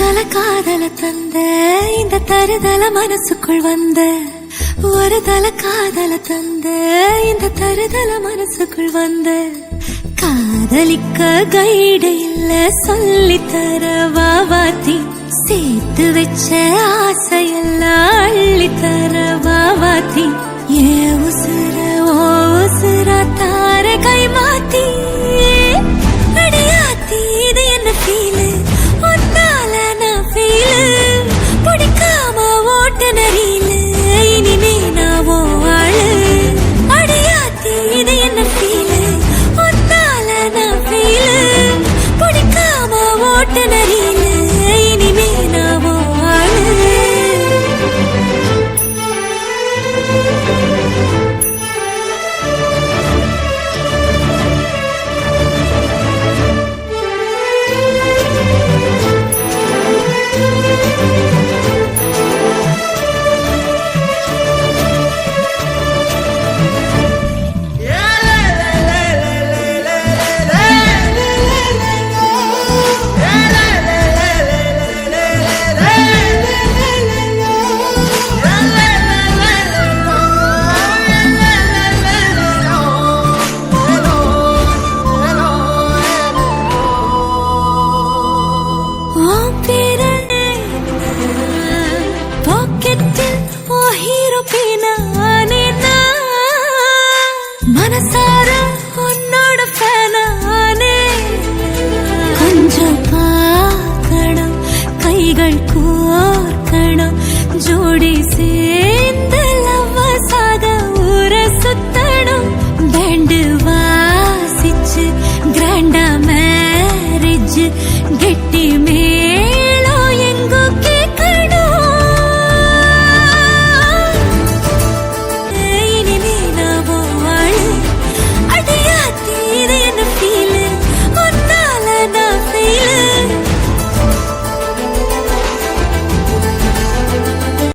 தல காதல தந்த இந்த தருதல மனசுக்குள் வந்த ஒரு தல காதல தந்த இந்த தருதல மனசுக்குள் வந்த காதலிக்க கைடு இல்ல சொல்லி தர வாவாத்தி சேர்த்து வச்ச ஆசையெல்லாம் அள்ளி தர வாவாத்தி ஏ உசுர ஓ உசுர தார கை மாத்தி அடியாத்தி இது என்ன ஃபீலு ஒன்னால நான் ஃபீலு பிடிக்காம ஓட்டு நரியில இனிமே நான் ஓ ஆளு அடியாத்தி இது என்ன ஃபீலு ஒன்னால நான் ஃபீலு பிடிக்காம ஓட்டு நரியில இனிமே நான் ஓ ஆளு மனசார உன்னோட ஃபேனா